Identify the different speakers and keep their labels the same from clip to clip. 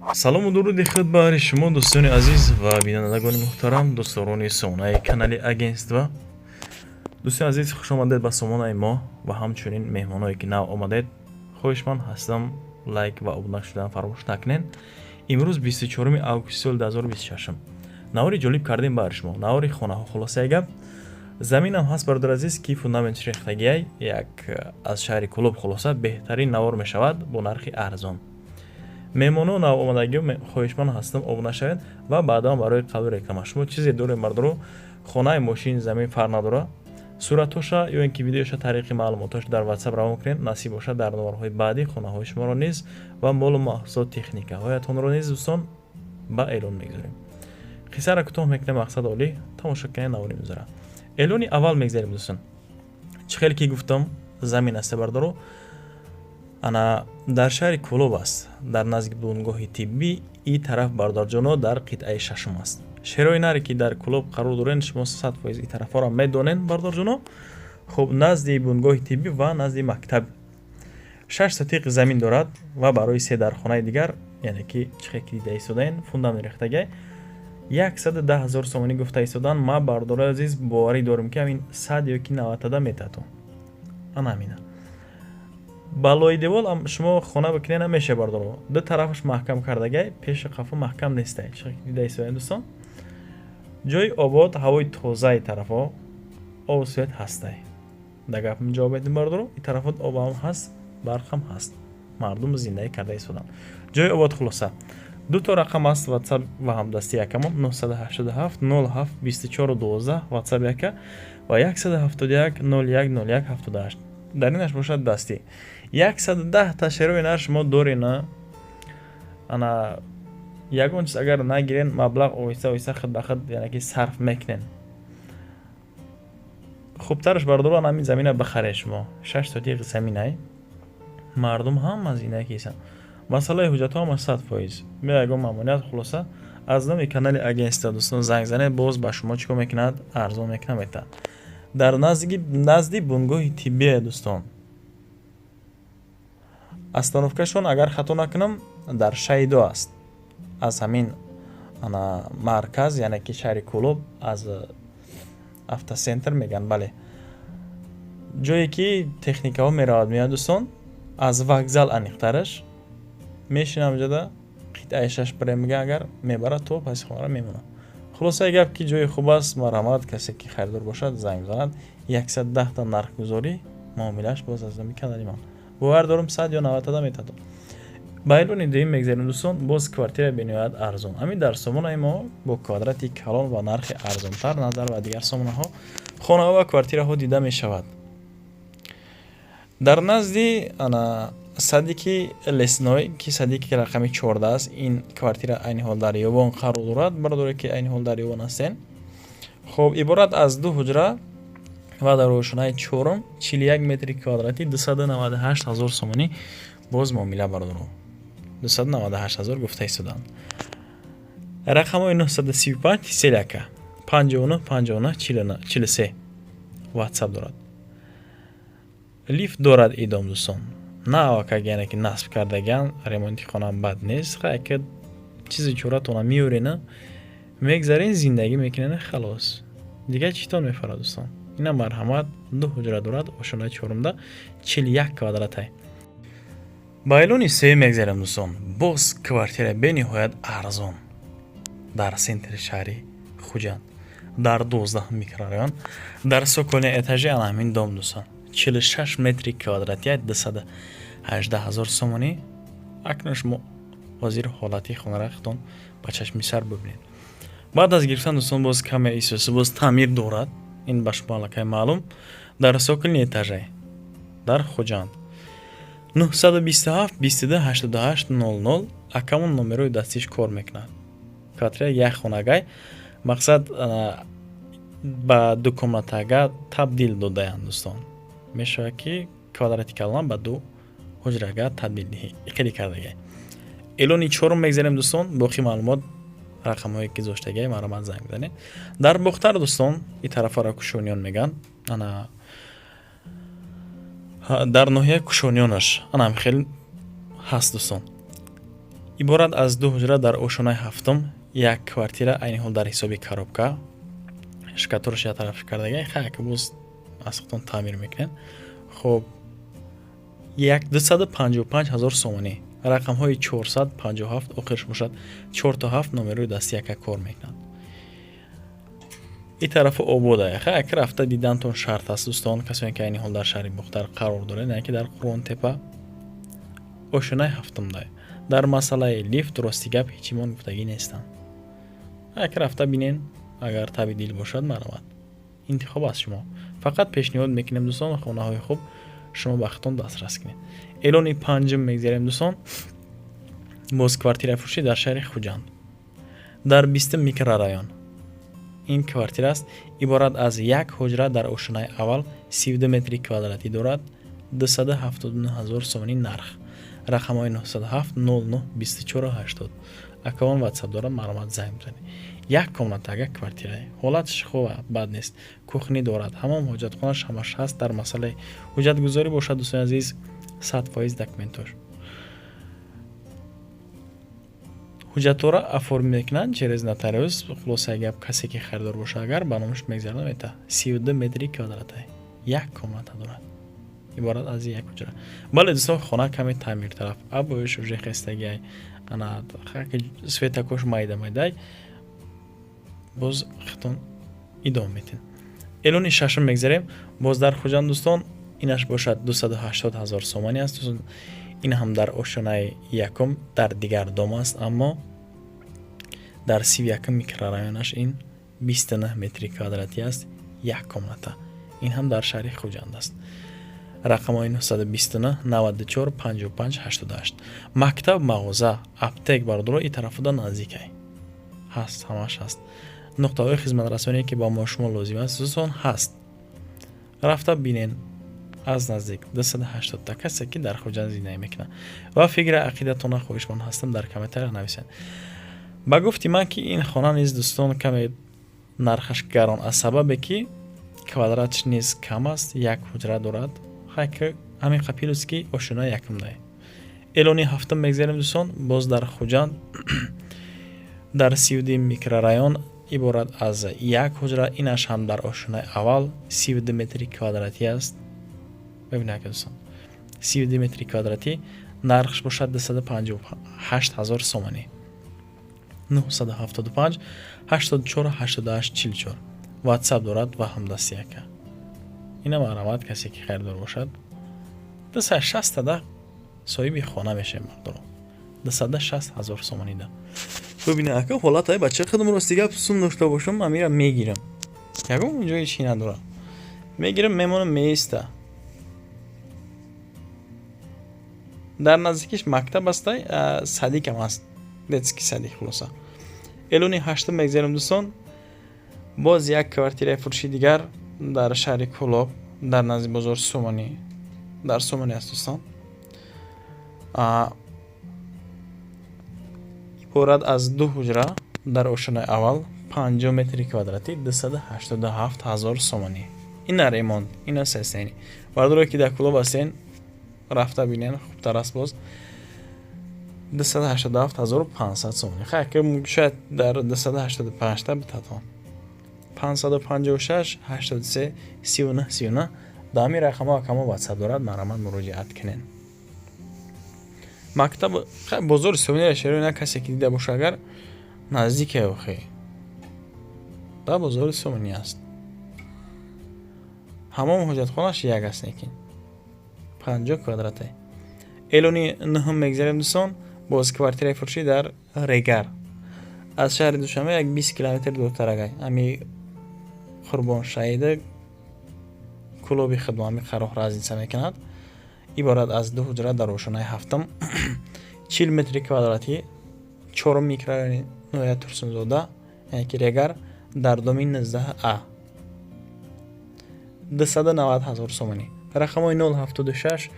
Speaker 1: салому дуруди худ ба шумо дӯстони азиз ва бинандагони муҳтарам, дӯстдорони сомонаи канали агентства. дӯстони азиз, хушомадед ба сомонаи мо ва ҳамчунин меҳмоное ки нав омадед. хоҳишманд ҳастам, лайк ва обуна шудан фаромӯш накунед. имрӯз 24 августи соли 2026 навори ҷолиб кардем бар шумо, навори хонаҳо. хулосаи гап, заминам ҳаст бародари азиз ки фундаментш рехтагиай як аз шаҳри Кӯлоб хулоса беҳтарин навор мешавад бо нархи арзон. меҳмоно нав омадагиҳо хоҳишманд ҳастам, обуна шавед ва баъдан барои қабли реклама шумо чизе дорем бардоро хонаи мошин замин фарқ надора. суратоша ё ин ки видеоша тариқи маълумотош дар WhatsApp равон кунед. насиб бошад дар номарҳои баъди хонаҳои шуморо низ ва молу маҳсулот техникаҳоятонро низ дӯстон ба эълон мегзорем. қиссаро кӯтоҳ мекунем, мақсад олӣ тамошо кунед навори музара. эълони аввал мегзарем дӯстон. чӣ хеле ки гуфтам замин аст бардоро ана дар шаҳри Кӯлоб аст, дар назди бунгоҳи тиббӣ. и тараф бардорҷоно дар қитъаи шашум аст. шеҳрои наре ки дар Кӯлоб қарор дорен, шумо 100% и тарафҳоро медонен бардорҷоно. хуб, назди бунгоҳи тиббӣ ва назди мактаб 6 сотиқ замин дорад ва барои се дархонаи дигар, яъне ки чӣ хеле ки дида истодаен фундамент рехтагай 110 000 сомонӣ гуфта истодан. ма бардори азиз боварӣ дорем ки ҳамин 100 ё ки 90 метаътон ана ҳамина. балои девол шумо хона бикунед намеша бардоро. ду тарафаш маҳкам кардагай, пеши қафо маҳкам нестай. чӣ хеле ки дида истодаен дӯстон. ҷои обод, ҳавои тозаи тарафо, обу свет ҳастай. да гапам ҷавоб медем бардоро. и тарафот обам ҳаст, барқам ҳаст. мардум зиндаӣ карда истодан. ҷои обод хулоса. ду то рақам аст WhatsApp ва ҳамдасти якамон 987 07 24 12 WhatsApp яка ва 171 01 01 78. дар инаш бошад дастӣ. 110 та шеҳрои нар шумо дорена. ана ягон чиз агар нагирен, маблағ оҳиста оҳиста хид ба хид яъне ки сарф мекунен. хубтараш бардоро ҳамин замина бихаред шумо. 6 сотиқ заминай. мардум ҳама зиндаӣ кисан. масъалаи ҳуҷҷатҳо ҳама 100%. ме ягон маъмуният хулоса аз номи канали агентства дӯстон занг занед, боз ба шумо чикор мекунад, арзон мекунад мета. дар назди бунгоҳи тиббие дӯстон. остановкашон агар хато накунам дар Шайдо аст. аз ҳамин ана марказ, яъне ки шаҳри Кӯлоб, аз автосентр меган, бале. ҷое ки техникаҳо меравад меяд дӯстон. аз вокзал аниқтараш мешинам ҷада қитъаи шаш барем мега, агар мебара то паси хонара мемонам. хулосаи гап ки ҷои хуб аст. марҳамат, касе ки харидор бошад занг занад. 110 та нархгузорӣ муомилаш боз аз номи канали ман. бовар дорам 100 ё 90 метаътон. ба эълони дуюм мегзарем дӯстон. боз квартира бениҳоят арзон. ҳамин дар сомонаи мо бо квадрати калон ва нархи арзонтар назар ба дигар сомонаҳо, хонаҳо ва квартираҳо дида мешавад. дар назди ана садиқи лесной ки садиқи рақами 14 аст. ин квартира айни ҳол дар ёбон қарор дорад. бардоре ки айни ҳол дар ёбон ҳастен. хуб, иборат аз ду ҳуҷра ва дар ошонаи чорум 41 метри квадрати 298 000 сомонӣ боз муомила бардоро. 298 000 гуфта истоданд. рақамҳои 935 селяка 59 59 43 WhatsApp дорад. лифт дорад идом дӯстон. на авакаг яъне ки насб кардаган ремонти хона бад нест. хаяке чизи чоратона миёрена, мегзарен, зиндагӣ мекунена, халос. дига читон мефара дӯстон. ина марҳамат, ду ҳуҷра дорад, ошонаи чорумда 41 квадратай. ба эълони сеюм мегзарем дӯстон. боз квартира бениҳоят арзон дар сентри шаҳри Хуҷанд, дар 12 микрорайон, дар сокони этажи ана ҳамин дом дӯстон. 46 метри квадрати 218 000 сомонӣ. акнун шумо ҳозир ҳолати хонарахтон ба чашми сар бубинед. баъд аз гирифтан дӯстон боз каме исоси боз таъмир дорад. ин ба шумо аллакай маълум. дар сокони этажай дар Хуҷанд 927 22 88 00. акамон номерои дастиш кор мекунад. квартира як хонагай, мақсад ба ду комнатага табдил додаянд дӯстон. мешавад ки квадрати калон ба ду ҳуҷрага табдил қиди кардагай. эълони чорум мегзарем дӯстон. боқи маълумот рақамҳое ки зоштагай марҳамат занг занед. дар Бухтар дӯстон, и тарафара Кушониён меган. ана дар ноҳияи Кушонёнаш ана хел ҳаст дӯстон. иборат аз 2 ҳуҷра дар ошонаи ҳафтум, як квартира айни ҳол дар ҳисоби коробка, шкатураш як тараф кардагай, хак боз аз худтон таъмир мекунед. хуб 255,000 сомонӣ, рақамҳои 457 охирш бошад 4 то 7 номерои дасти яка кор мекунад. این طرف آبوده خیلی رفته دیدنتون شرط است دوستان، کسانی که این حال در شهر مختار قرار داره، نه که در قرون تپه آشنای هفتم ده در مسئله لیفت درستی گپ هیچی من گفتگی نیستن. اگر رفته بینین اگر تبدیل باشد مرامت انتخاب از شما، فقط پیشنهاد میکنیم دوستان خانه های خوب شما بختون دسترس کنید. اعلان پنجم میگذاریم دوستان، باز کوارتیر فروشی در شهر خوجند در 20 میکرورایون. این کوارتیر است عبارت از یک حجره در اشنای اول 32 متری کвадрати دارد. 279,000 сомонӣ нарх. рақамҳои 907 09 24 80. аккаунт ватсап дорад, маълумот занг бизанед. як комнатага квартира, ҳолаташ хуб бад нест, кухни дорад, ҳамон ҳоҷатхонааш ҳамаш ҳаст. дар масъалаи ҳуҷҷатгузорӣ бошад дӯстони азиз 100% документош ҳуҷҷатора оформ мекунанд через нотариус. хулоса гап касе ки харидор боша агар ба номаш мегзардад мета 32 метри квадрата як комната дорад, иборат аз як ҳуҷра. бале дӯстон хона каме таъмир тараф абоиш уже хестагиай ана хаки светакош майда боз хитон идом метин. эълони шашум мегзарем, боз дар хуҷанд дӯстон инаш бошад 280,000 сомонӣ аст. ин ҳам дар ошонаи якум дар дигар дом аст, аммо дар 31 микрорайонаш ин 29 метри квадрати аст, як комната. ин ҳам дар шаҳри хуҷанд аст. рақамҳои 929 94 55 88. мактаб, мағоза, аптек бардоро ин тарафуда наздикай ҳаст, ҳамаш ҳаст. нуқтаҳои хизматрасоние ки ба мо шумо лозим аст дӯстон ҳаст. рафта бинен аз наздик 280 та касе ки дар хуҷанд зиндагӣ мекунад ва фикри ақидатона хоҳишманд ҳастам дар комментария нависед. ба гуфти ман ки ин хона низ дӯстон каме нархаш гарон аз сабабе ки квадратш низ кам аст, як ҳуҷра дорад. хайки ҳамин қапилуст ки ошуна якум дай. эълони ҳафтум мегзарем дӯстон, боз дар хуҷанд дар 32 микрорайон иборат аз як ҳуҷра. инаш ҳам дар ошунаи аввал 32 метри квадрати аст. бибинед дӯстон 32 метри квадрати, нархш бошад 258,000 сомонӣ. 975 84 88 44 ватсап дорад ва ҳамдасти яка. ина маълумот касе ки харидор бошад 260 да соҳиби хона мешавад. мақдуро 260,000 сомонӣ да. бибинед ака ҳолатай бача худам ростига сум дошта бошам, ман мирам мегирам. ягон ҷои чӣ надора. мегирам мемонам меиста. дар наздикиш мактаб астай, садикам аст. детский садик хулоса. эълони ҳаштум мегзарем дӯстон, боз як квартираи фурӯши дигар дар шаҳри Кӯлоб дар назди бозори Сомонӣ, дар Сомонӣ аст дӯстон. иборат аз 2 ҳуҷра дар ошонаи аввал 50 метри квадрати 287,000 сомонӣ. ина ремонт, ина сестени. бардоре ки дар Кӯлоб астен рафта бинен хубтар аст. боз 287,500 сомонӣ. хайки шояд дар 285 та битатон 556 83 39 39 да ҳамин рақамҳо акамо ватсап дорад, марамат муроҷиат кунен. мактаб бозори Сомонӣ шаҳри ина касе ки дида боша агар наздике охи да бозори Сомонӣ аст. ҳамон ҳоҷатхонаш як аст, некин 50 квадрате. эълони нуҳум мегзарем дӯстон, боз квартираи фурӯшӣ дар Регар аз шаҳри Душанбе як 20 километр дуртар агай. ами Қурбон шаҳида Кӯлоби хидмами қароҳ разница мекунад. иборат аз 2 ҳуҷра дар ошонаи ҳафтум 40 метри квадрати 4 микрорайони ноҳия Турсунзода, яъне ки Регар дар доми 19А 290,000 сомонӣ. рақамҳои 076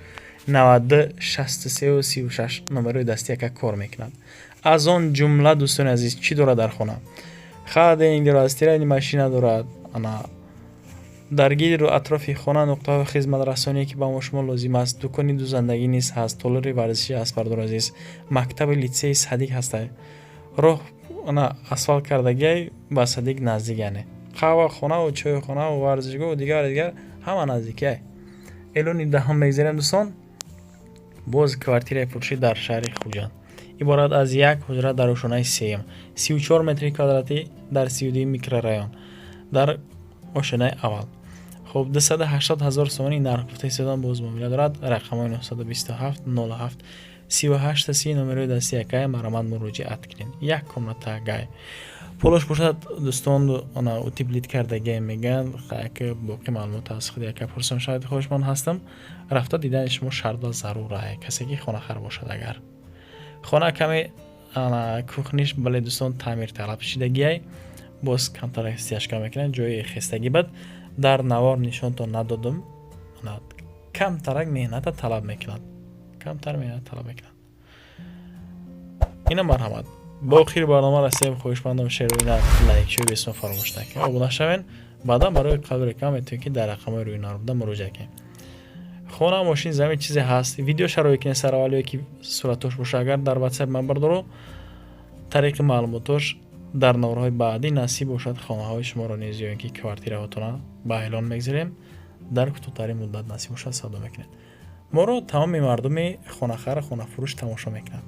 Speaker 1: 92 63 36 номерои дасти яка кор мекунад. аз он ҷумла дӯстони азиз чӣ дорад дар хона? холодильник дорад, стиральная машина дорад, ана در گیر و اطراف خانه نقطه های خدمت رسانی که به ما شما لازم است. دکانی دوزندگی نیز هست، تالار ورزشی است بردار عزیز، مکتب لیسه صدیق هست. راه انا اسفالت کردگی با صدیق نزدیکانه. قهوه خانه و چای خانه و ورزشگاه و دیگر همه نزدیکه. الان دهم میگذاریم دوستان. باز کوارتیر فروشی در شهر خوجند عبارت از یک حجره در روشنای سیم 34 متر کвадрати در 32 میکرورایون در آشنای اول. خب 280,000 سومانی نرخ گفته ایستادن باز معامله دارد. رقم‌های 927 07 38 30 نمره دستی یکای مرامت مراجعت کنین. یک کمنت گای پولش باشد دوستان انا اوتیبلیت کردگی میگن که باقی معلومات از خود یک پرسم شاید خوشمان هستم رفته دیدن شما شرط ضروره کسی که خانه خر باشد. اگر خانه کمی کوخنیش بله دوستان تعمیر طلب شدگی باز کمتر استیاش میکنن جای خستگی بد در نوار نشان تا ندادم کم ترک مهنت طلب میکنن کمتر مهنت طلب میکنن. این مرحمت با آخر برنامه رسیدیم. خوشمندم شروع لایک شو بسم فراموش نکنید آبونه شوین بعدا برای قبل رقم میتونید که در رقم روی نار بوده مراجعه کنید. خانه ماشین زمین چیزی هست ویدیو شروع کنید سر اولی که صورتش باشه اگر در واتساپ من بردارو طریق معلوماتش در نورهای بعدی نصیب باشد خانه های شما رو نیز یا اینکه کوارتیر هاتون با اعلان میگذاریم در کوتاه‌ترین مدت نصیب باشد صدا میکنید. ما رو تمام مردم خانه خر خانه فروش تماشا میکنند.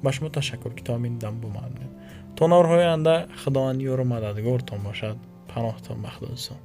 Speaker 1: با شما تشکر که تا همین دم بماندید. تا نورهای آینده خداوند یار و مددگارتان باشد. پناهتان بخدا دوستان.